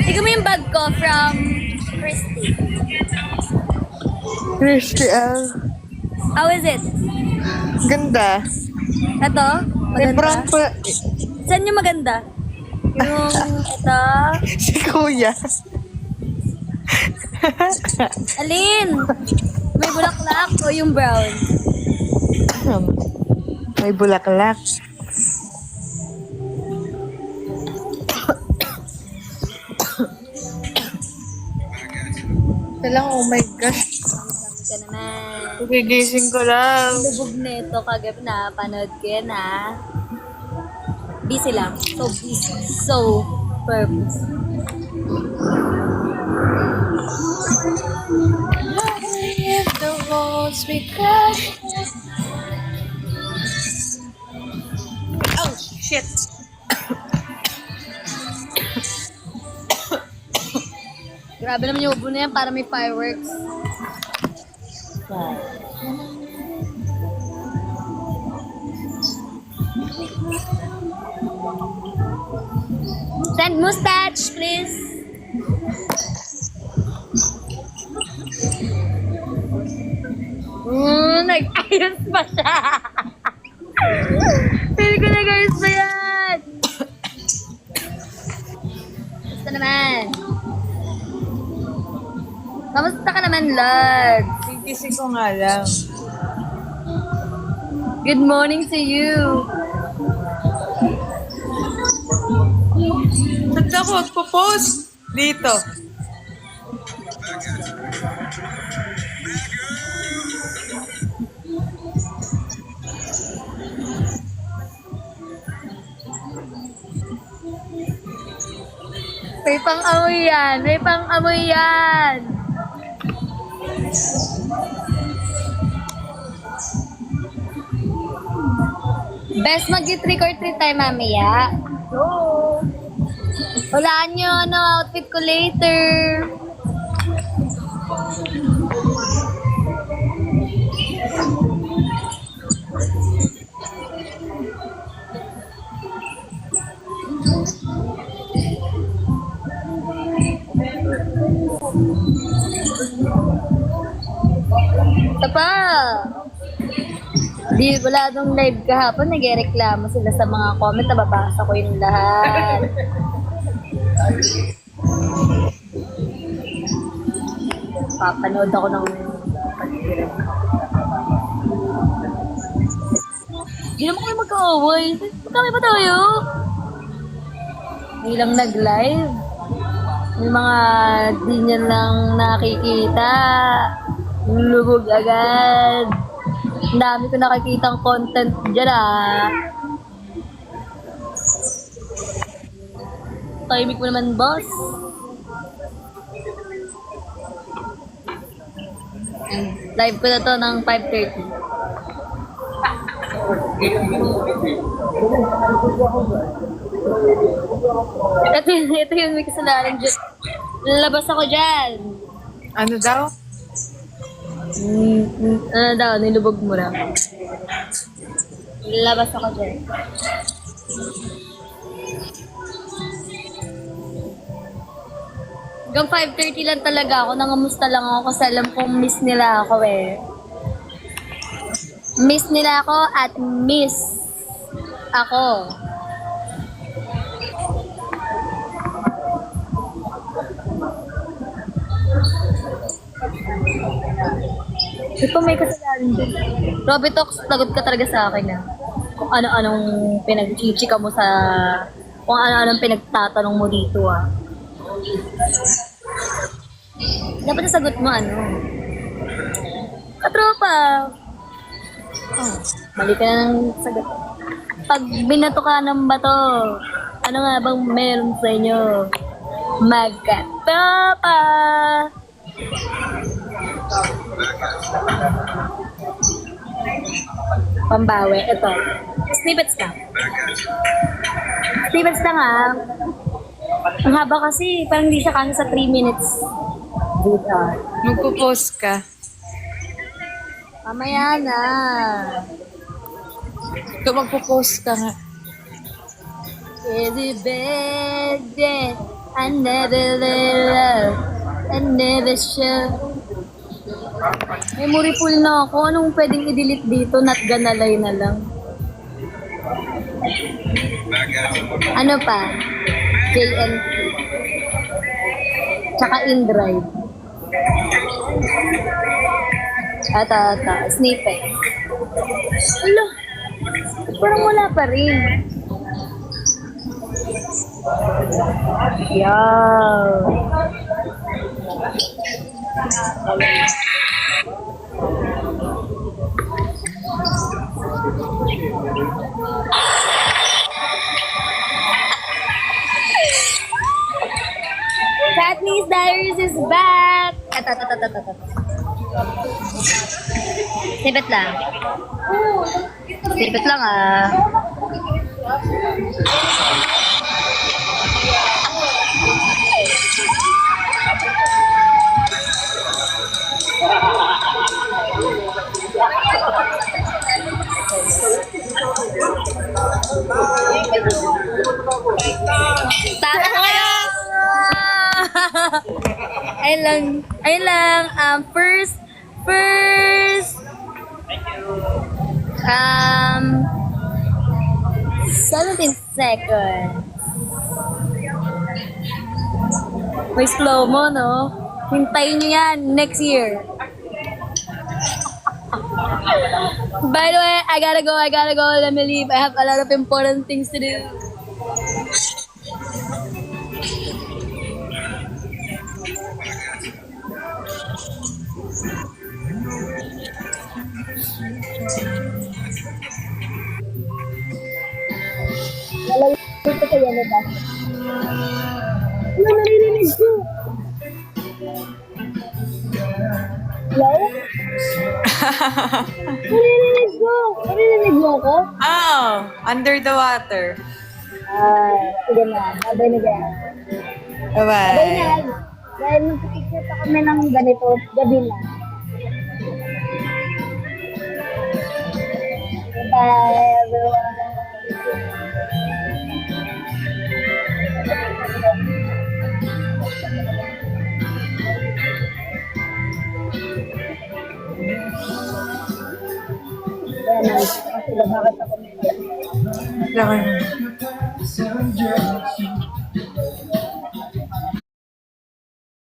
Tignan mo yung bag ko from Christy. Christy L. How is it? Ganda. Ito? May Maganda? brown pa. Saan yung maganda? Yung ito? Si Kuya. Alin? May bulaklak o yung brown? May bulaklak. Lang, oh my gosh. Sabi ka naman. Gigising ko lang. Lubog na ito kagabi na. Panood ko yan ha. Busy lang. So busy. So purpose. If the walls we crash. Oh, shit. Grabe naman yung ubo na yan para may fireworks. Send mustache, please. Nag-ayos pa siya. Pili ko nag-ayos pa yan. Basta naman. Kamusta ka naman, Lord? Gigising ko nga lang. Good morning to you. Ba't ako magpo-post? Dito. May pang-amoy yan. May pang-amoy yan. Best mag-trick or treat tayo mamaya. Oo. Hulaan nyo outfit ko later. Ito pa. Di, wala nung live kahapon, nag-reklamo sila sa mga comment, nababasa ko yung lahat. Papanood ako ng hindi naman kami magka-away. Magkami pa tayo. Hindi lang nag-live. May mga di niya lang nakikita. Lubog agad. Ang dami ko nakikitang content dyan Tahimik mo naman, boss. Live ko na to ng 5:30. Ito yung may kasalanan dyan. Lalabas ako dyan. Ano daw? Ano daw, nilubog mo lang. Lalabas ako dyan. Hanggang 5:30 lang talaga ako. Nangamusta lang ako kasi alam kong miss nila ako eh. Miss nila ako at miss ako. Ito may kasalanan din. Robitox, lagot ka talaga sa akin kung ano-anong pinag-chichika mo sa... Kung ano-anong pinagtatanong mo dito Dapat nasagot mo Katropa! Oh, mali ka na ng sagot. Pag binato ka ng bato, ano nga bang meron sa inyo? Magkatropa! Pambawi. Ito. Snippets lang. Snippets lang Ang haba kasi. Parang hindi siya kanya sa 3 minutes. Good Magpo-post ka. Mamaya na. Ikaw magpo-post ka nga. Is it bad? I never let love. I never show. Memory full na ako. Anong pwedeng i-delete dito? Not gonna lie na lang. Ano pa? JNT. Tsaka InDrive. Ata. Snippet. Wala. Parang wala pa rin. Yaw. Katniss Diaries is back! Snippet lang. Snippet lang ah. Tama kaya! Ayun lang. First, 17 seconds. May slow mo, no? Hintayin nyo yan next year. By the way, I gotta go. Let me leave. I have a lot of important things to do. Ito kaya na ba? Ano naririnig ko? Hello? Naririnig mo ako? Oh, under the water. Sige na. Babay na dyan. Babay Bye-bye. na. Dahil nagpipicture pa kami ng ganito, gabi na. Bye everyone. Kaya na, kasi bakit ako may Lang.